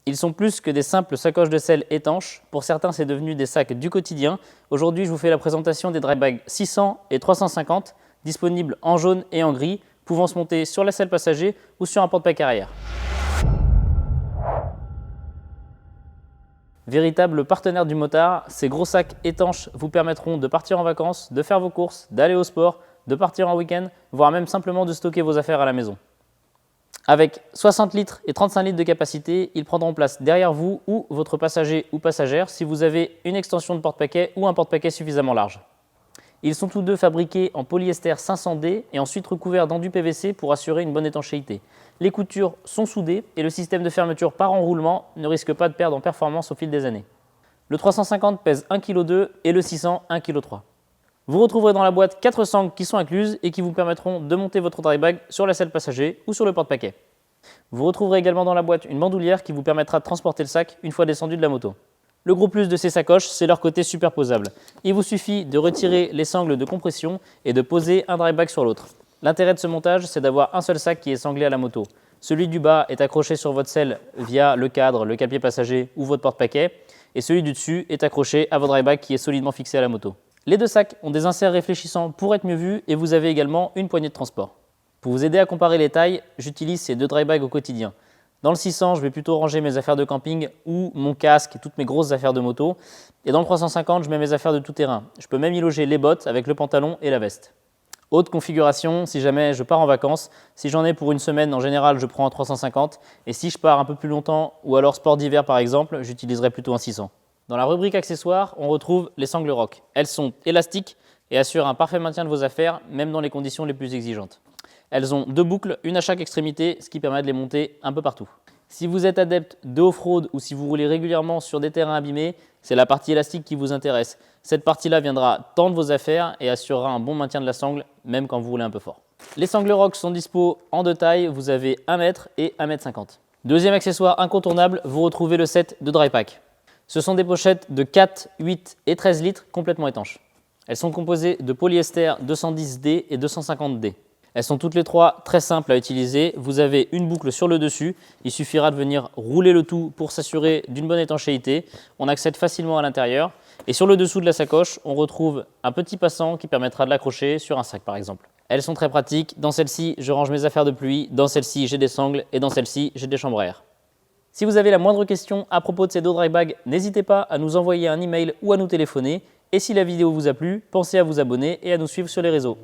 Ils sont plus que des simples sacoches de selle étanches. Pour certains, c'est devenu des sacs du quotidien. Aujourd'hui, je vous fais la présentation des dry bags 600 et 350, disponibles en jaune et en gris, pouvant se monter sur la selle passager ou sur un porte-pack arrière. Véritable partenaire du motard, ces gros sacs étanches vous permettront de partir en vacances, de faire vos courses, d'aller au sport, de partir en week-end, voire même simplement de stocker vos affaires à la maison. Avec 60 litres et 35 litres de capacité, ils prendront place derrière vous ou votre passager ou passagère si vous avez une extension de porte-paquet ou un porte-paquet suffisamment large. Ils sont tous deux fabriqués en polyester 500D et ensuite recouverts d'enduit PVC pour assurer une bonne étanchéité. Les coutures sont soudées et le système de fermeture par enroulement ne risque pas de perdre en performance au fil des années. Le 350 pèse 1,2 kg et le 600 1,3 kg. Vous retrouverez dans la boîte 4 sangles qui sont incluses et qui vous permettront de monter votre dry bag sur la selle passager ou sur le porte-paquet. Vous retrouverez également dans la boîte une bandoulière qui vous permettra de transporter le sac une fois descendu de la moto. Le gros plus de ces sacoches, c'est leur côté superposable. Il vous suffit de retirer les sangles de compression et de poser un dry bag sur l'autre. L'intérêt de ce montage, c'est d'avoir un seul sac qui est sanglé à la moto. Celui du bas est accroché sur votre selle via le cadre, le capier passager ou votre porte-paquet, et celui du dessus est accroché à votre dry bag qui est solidement fixé à la moto. Les deux sacs ont des inserts réfléchissants pour être mieux vus et vous avez également une poignée de transport. Pour vous aider à comparer les tailles, j'utilise ces deux dry bags au quotidien. Dans le 600, je vais plutôt ranger mes affaires de camping ou mon casque et toutes mes grosses affaires de moto. Et dans le 350, je mets mes affaires de tout terrain. Je peux même y loger les bottes avec le pantalon et la veste. Autre configuration, si jamais je pars en vacances, si j'en ai pour une semaine, en général, je prends un 350. Et si je pars un peu plus longtemps, ou alors sport d'hiver par exemple, j'utiliserai plutôt un 600. Dans la rubrique accessoires, on retrouve les sangles Rock. Elles sont élastiques et assurent un parfait maintien de vos affaires, même dans les conditions les plus exigeantes. Elles ont deux boucles, une à chaque extrémité, ce qui permet de les monter un peu partout. Si vous êtes adepte de off-road ou si vous roulez régulièrement sur des terrains abîmés, c'est la partie élastique qui vous intéresse. Cette partie-là viendra tendre vos affaires et assurera un bon maintien de la sangle, même quand vous roulez un peu fort. Les sangles Rock sont dispo en deux tailles, vous avez 1 m et 1,50 m. Deuxième accessoire incontournable, vous retrouvez le set de dry pack. Ce sont des pochettes de 4, 8 et 13 litres complètement étanches. Elles sont composées de polyester 210D et 250D. Elles sont toutes les trois très simples à utiliser. Vous avez une boucle sur le dessus. Il suffira de venir rouler le tout pour s'assurer d'une bonne étanchéité. On accède facilement à l'intérieur. Et sur le dessous de la sacoche, on retrouve un petit passant qui permettra de l'accrocher sur un sac par exemple. Elles sont très pratiques. Dans celle-ci, je range mes affaires de pluie. Dans celle-ci, j'ai des sangles. Et dans celle-ci, j'ai des chambres à air. Si vous avez la moindre question à propos de ces deux dry bags, n'hésitez pas à nous envoyer un email ou à nous téléphoner. Et si la vidéo vous a plu, pensez à vous abonner et à nous suivre sur les réseaux.